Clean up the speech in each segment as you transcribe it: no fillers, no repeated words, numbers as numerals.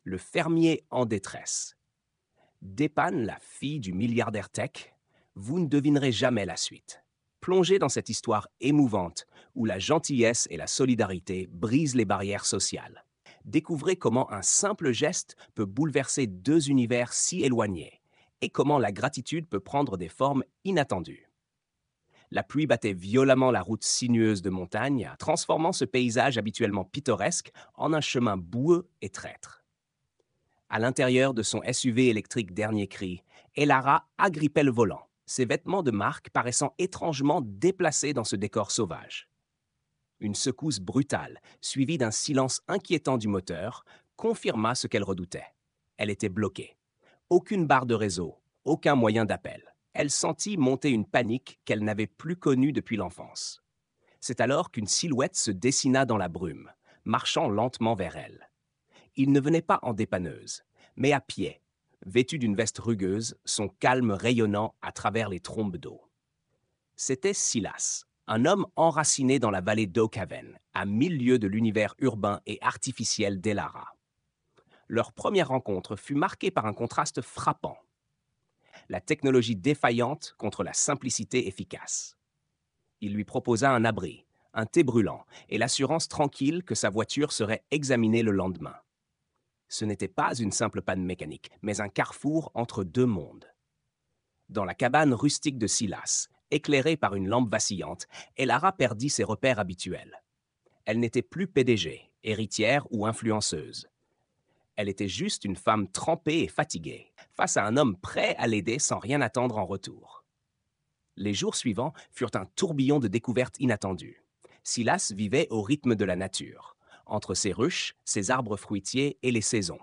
Le fermier en détresse. Dépanne, la fille du milliardaire tech, vous ne devinerez jamais la suite. Plongez dans cette histoire émouvante où la gentillesse et la solidarité brisent les barrières sociales. Découvrez comment un simple geste peut bouleverser deux univers si éloignés et comment la gratitude peut prendre des formes inattendues. La pluie battait violemment la route sinueuse de montagne, transformant ce paysage habituellement pittoresque en un chemin boueux et traître. À l'intérieur de son SUV électrique dernier cri, Elara agrippait le volant, ses vêtements de marque paraissant étrangement déplacés dans ce décor sauvage. Une secousse brutale, suivie d'un silence inquiétant du moteur, confirma ce qu'elle redoutait. Elle était bloquée. Aucune barre de réseau, aucun moyen d'appel. Elle sentit monter une panique qu'elle n'avait plus connue depuis l'enfance. C'est alors qu'une silhouette se dessina dans la brume, marchant lentement vers elle. Il ne venait pas en dépanneuse, mais à pied, vêtu d'une veste rugueuse, son calme rayonnant à travers les trombes d'eau. C'était Silas, un homme enraciné dans la vallée d'Oakhaven, à 1000 lieues de l'univers urbain et artificiel d'Elara. Leur première rencontre fut marquée par un contraste frappant. La technologie défaillante contre la simplicité efficace. Il lui proposa un abri, un thé brûlant et l'assurance tranquille que sa voiture serait examinée le lendemain. Ce n'était pas une simple panne mécanique, mais un carrefour entre deux mondes. Dans la cabane rustique de Silas, éclairée par une lampe vacillante, Elara perdit ses repères habituels. Elle n'était plus PDG, héritière ou influenceuse. Elle était juste une femme trempée et fatiguée, face à un homme prêt à l'aider sans rien attendre en retour. Les jours suivants furent un tourbillon de découvertes inattendues. Silas vivait au rythme de la nature, entre ses ruches, ses arbres fruitiers et les saisons.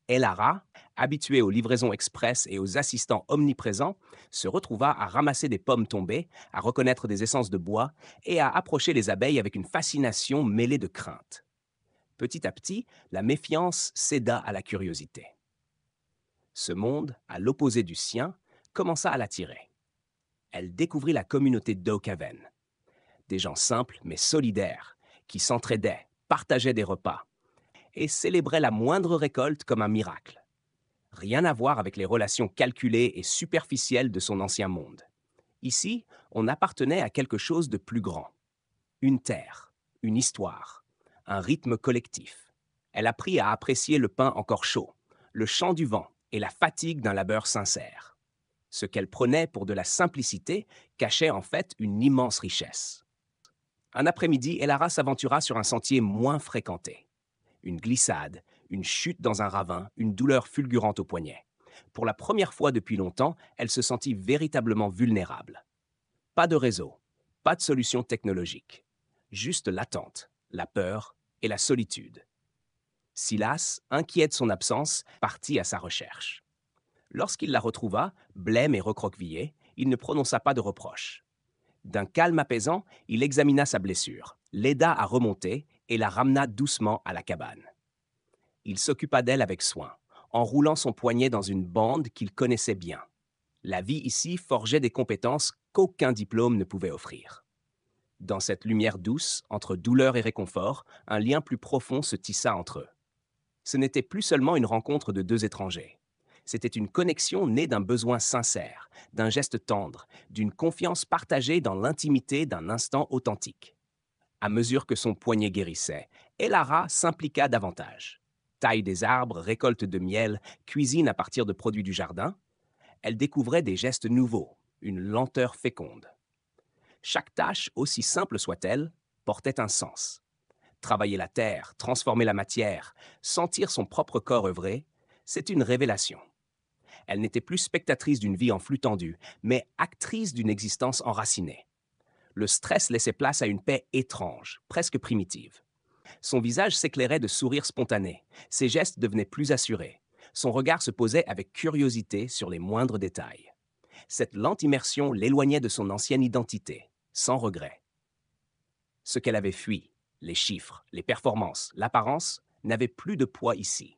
Elara, habituée aux livraisons express et aux assistants omniprésents, se retrouva à ramasser des pommes tombées, à reconnaître des essences de bois et à approcher les abeilles avec une fascination mêlée de crainte. Petit à petit, la méfiance céda à la curiosité. Ce monde, à l'opposé du sien, commença à l'attirer. Elle découvrit la communauté d'Oakhaven. Des gens simples mais solidaires, qui s'entraidaient, partageaient des repas et célébraient la moindre récolte comme un miracle. Rien à voir avec les relations calculées et superficielles de son ancien monde. Ici, on appartenait à quelque chose de plus grand. Une terre, une histoire, un rythme collectif. Elle apprit à apprécier le pain encore chaud, le chant du vent et la fatigue d'un labeur sincère. Ce qu'elle prenait pour de la simplicité cachait en fait une immense richesse. Un après-midi, Elara s'aventura sur un sentier moins fréquenté. Une glissade, une chute dans un ravin, une douleur fulgurante au poignet. Pour la première fois depuis longtemps, elle se sentit véritablement vulnérable. Pas de réseau, pas de solution technologique. Juste l'attente, la peur et la solitude. Silas, inquiet de son absence, partit à sa recherche. Lorsqu'il la retrouva, blême et recroquevillée, il ne prononça pas de reproche. D'un calme apaisant, il examina sa blessure, l'aida à remonter et la ramena doucement à la cabane. Il s'occupa d'elle avec soin, enroulant son poignet dans une bande qu'il connaissait bien. La vie ici forgeait des compétences qu'aucun diplôme ne pouvait offrir. Dans cette lumière douce, entre douleur et réconfort, un lien plus profond se tissa entre eux. Ce n'était plus seulement une rencontre de deux étrangers. C'était une connexion née d'un besoin sincère, d'un geste tendre, d'une confiance partagée dans l'intimité d'un instant authentique. À mesure que son poignet guérissait, Elara s'impliqua davantage. Taille des arbres, récolte de miel, cuisine à partir de produits du jardin, elle découvrait des gestes nouveaux, une lenteur féconde. Chaque tâche, aussi simple soit-elle, portait un sens. Travailler la terre, transformer la matière, sentir son propre corps œuvrer, c'est une révélation. Elle n'était plus spectatrice d'une vie en flux tendu, mais actrice d'une existence enracinée. Le stress laissait place à une paix étrange, presque primitive. Son visage s'éclairait de sourires spontanés, ses gestes devenaient plus assurés. Son regard se posait avec curiosité sur les moindres détails. Cette lente immersion l'éloignait de son ancienne identité, sans regret. Ce qu'elle avait fui, les chiffres, les performances, l'apparence, n'avait plus de poids ici.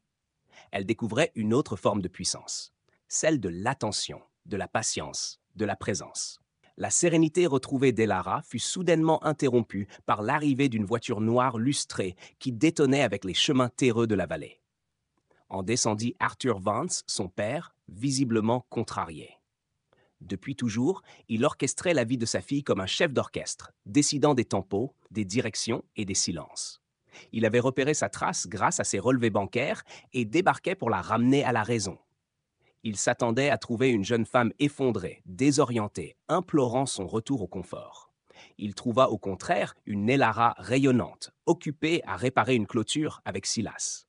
Elle découvrait une autre forme de puissance, celle de l'attention, de la patience, de la présence. La sérénité retrouvée d'Elara fut soudainement interrompue par l'arrivée d'une voiture noire lustrée qui détonnait avec les chemins terreux de la vallée. En descendit Arthur Vance, son père, visiblement contrarié. Depuis toujours, il orchestrait la vie de sa fille comme un chef d'orchestre, décidant des tempos, des directions et des silences. Il avait repéré sa trace grâce à ses relevés bancaires et débarquait pour la ramener à la raison. Il s'attendait à trouver une jeune femme effondrée, désorientée, implorant son retour au confort. Il trouva au contraire une Elara rayonnante, occupée à réparer une clôture avec Silas.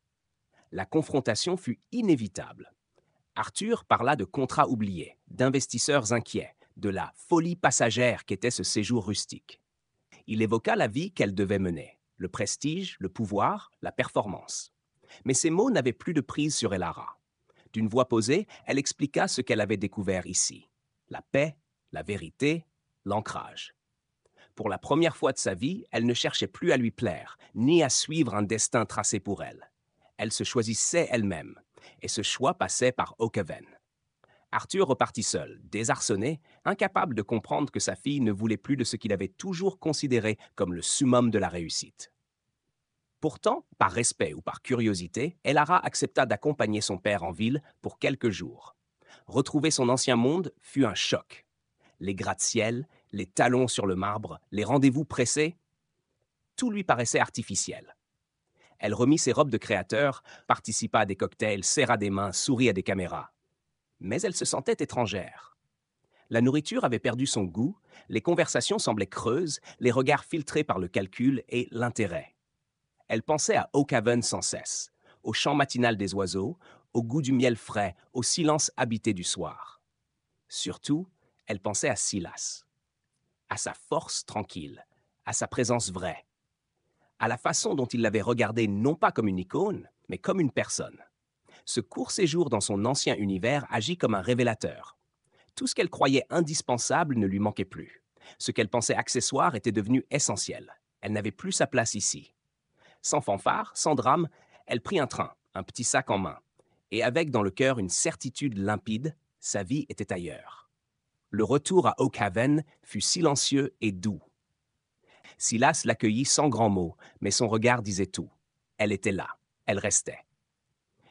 La confrontation fut inévitable. Arthur parla de contrats oubliés, d'investisseurs inquiets, de la folie passagère qu'était ce séjour rustique. Il évoqua la vie qu'elle devait mener, le prestige, le pouvoir, la performance. Mais ces mots n'avaient plus de prise sur Elara. D'une voix posée, elle expliqua ce qu'elle avait découvert ici. La paix, la vérité, l'ancrage. Pour la première fois de sa vie, elle ne cherchait plus à lui plaire, ni à suivre un destin tracé pour elle. Elle se choisissait elle-même, et ce choix passait par Oakhaven. Arthur repartit seul, désarçonné, incapable de comprendre que sa fille ne voulait plus de ce qu'il avait toujours considéré comme le summum de la réussite. Pourtant, par respect ou par curiosité, Elara accepta d'accompagner son père en ville pour quelques jours. Retrouver son ancien monde fut un choc. Les gratte-ciel, les talons sur le marbre, les rendez-vous pressés, tout lui paraissait artificiel. Elle remit ses robes de créateur, participa à des cocktails, serra des mains, sourit à des caméras. Mais elle se sentait étrangère. La nourriture avait perdu son goût, les conversations semblaient creuses, les regards filtrés par le calcul et l'intérêt. Elle pensait à Oakhaven sans cesse, au chant matinal des oiseaux, au goût du miel frais, au silence habité du soir. Surtout, elle pensait à Silas, à sa force tranquille, à sa présence vraie, à la façon dont il l'avait regardée non pas comme une icône, mais comme une personne. Ce court séjour dans son ancien univers agit comme un révélateur. Tout ce qu'elle croyait indispensable ne lui manquait plus. Ce qu'elle pensait accessoire était devenu essentiel. Elle n'avait plus sa place ici. Sans fanfare, sans drame, elle prit un train, un petit sac en main, et avec dans le cœur une certitude limpide, sa vie était ailleurs. Le retour à Oakhaven fut silencieux et doux. Silas l'accueillit sans grands mots, mais son regard disait tout. Elle était là, elle restait.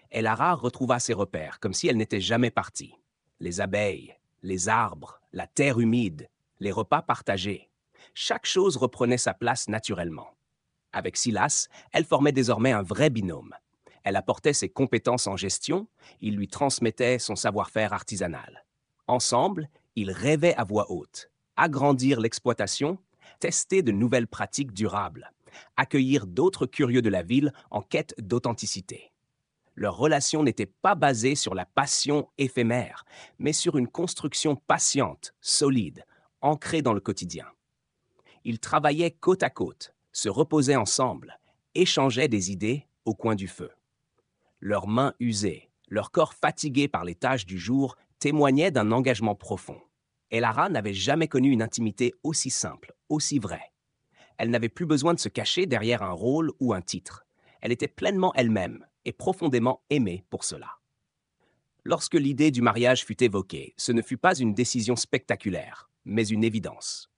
Elara retrouva ses repères, comme si elle n'était jamais partie. Les abeilles, les arbres, la terre humide, les repas partagés. Chaque chose reprenait sa place naturellement. Avec Silas, elle formait désormais un vrai binôme. Elle apportait ses compétences en gestion, il lui transmettait son savoir-faire artisanal. Ensemble, ils rêvaient à voix haute, agrandir l'exploitation, tester de nouvelles pratiques durables, accueillir d'autres curieux de la ville en quête d'authenticité. Leur relation n'était pas basée sur la passion éphémère, mais sur une construction patiente, solide, ancrée dans le quotidien. Ils travaillaient côte à côte, se reposaient ensemble, échangeaient des idées au coin du feu. Leurs mains usées, leur corps fatigués par les tâches du jour témoignaient d'un engagement profond. Elara n'avait jamais connu une intimité aussi simple, aussi vraie. Elle n'avait plus besoin de se cacher derrière un rôle ou un titre. Elle était pleinement elle-même et profondément aimée pour cela. Lorsque l'idée du mariage fut évoquée, ce ne fut pas une décision spectaculaire, mais une évidence.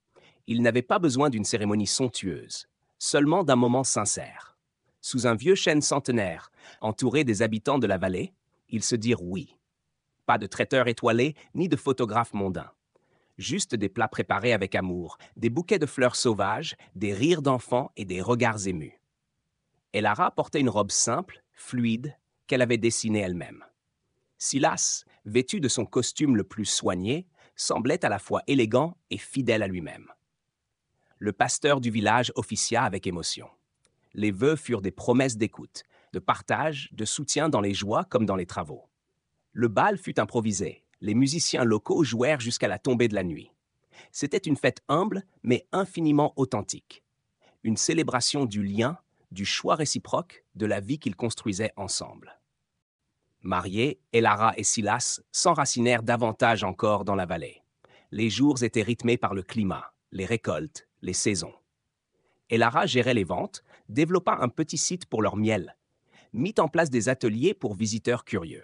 Ils n'avaient pas besoin d'une cérémonie somptueuse, seulement d'un moment sincère. Sous un vieux chêne centenaire, entouré des habitants de la vallée, ils se dirent oui. Pas de traiteur étoilé, ni de photographe mondain. Juste des plats préparés avec amour, des bouquets de fleurs sauvages, des rires d'enfants et des regards émus. Elara portait une robe simple, fluide, qu'elle avait dessinée elle-même. Silas, vêtu de son costume le plus soigné, semblait à la fois élégant et fidèle à lui-même. Le pasteur du village officia avec émotion. Les vœux furent des promesses d'écoute, de partage, de soutien dans les joies comme dans les travaux. Le bal fut improvisé. Les musiciens locaux jouèrent jusqu'à la tombée de la nuit. C'était une fête humble, mais infiniment authentique. Une célébration du lien, du choix réciproque, de la vie qu'ils construisaient ensemble. Mariés, Elara et Silas s'enracinèrent davantage encore dans la vallée. Les jours étaient rythmés par le climat, les récoltes, les saisons. Elara gérait les ventes, développa un petit site pour leur miel, mit en place des ateliers pour visiteurs curieux.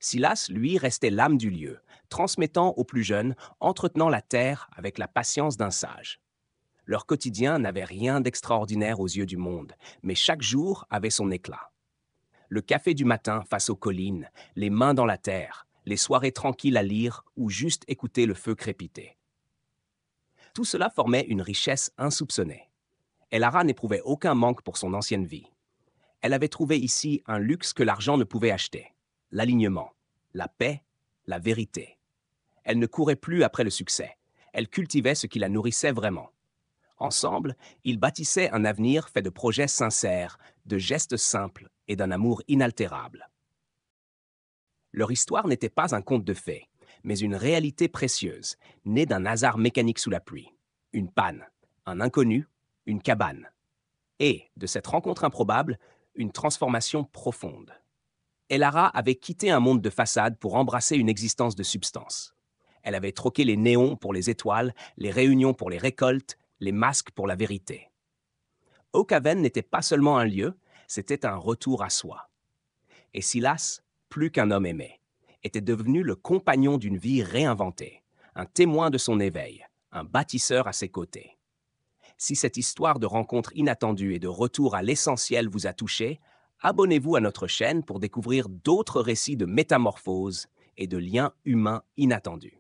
Silas, lui, restait l'âme du lieu, transmettant aux plus jeunes, entretenant la terre avec la patience d'un sage. Leur quotidien n'avait rien d'extraordinaire aux yeux du monde, mais chaque jour avait son éclat. Le café du matin face aux collines, les mains dans la terre, les soirées tranquilles à lire ou juste écouter le feu crépiter. Tout cela formait une richesse insoupçonnée. Elara n'éprouvait aucun manque pour son ancienne vie. Elle avait trouvé ici un luxe que l'argent ne pouvait acheter: l'alignement, la paix, la vérité. Elle ne courait plus après le succès. Elle cultivait ce qui la nourrissait vraiment. Ensemble, ils bâtissaient un avenir fait de projets sincères, de gestes simples et d'un amour inaltérable. Leur histoire n'était pas un conte de fées, mais une réalité précieuse, née d'un hasard mécanique sous la pluie. Une panne, un inconnu, une cabane. Et, de cette rencontre improbable, une transformation profonde. Elara avait quitté un monde de façade pour embrasser une existence de substance. Elle avait troqué les néons pour les étoiles, les réunions pour les récoltes, les masques pour la vérité. Oak Haven n'était pas seulement un lieu, c'était un retour à soi. Et Silas, plus qu'un homme aimé, était devenu le compagnon d'une vie réinventée, un témoin de son éveil, un bâtisseur à ses côtés. Si cette histoire de rencontre inattendue et de retour à l'essentiel vous a touché, abonnez-vous à notre chaîne pour découvrir d'autres récits de métamorphoses et de liens humains inattendus.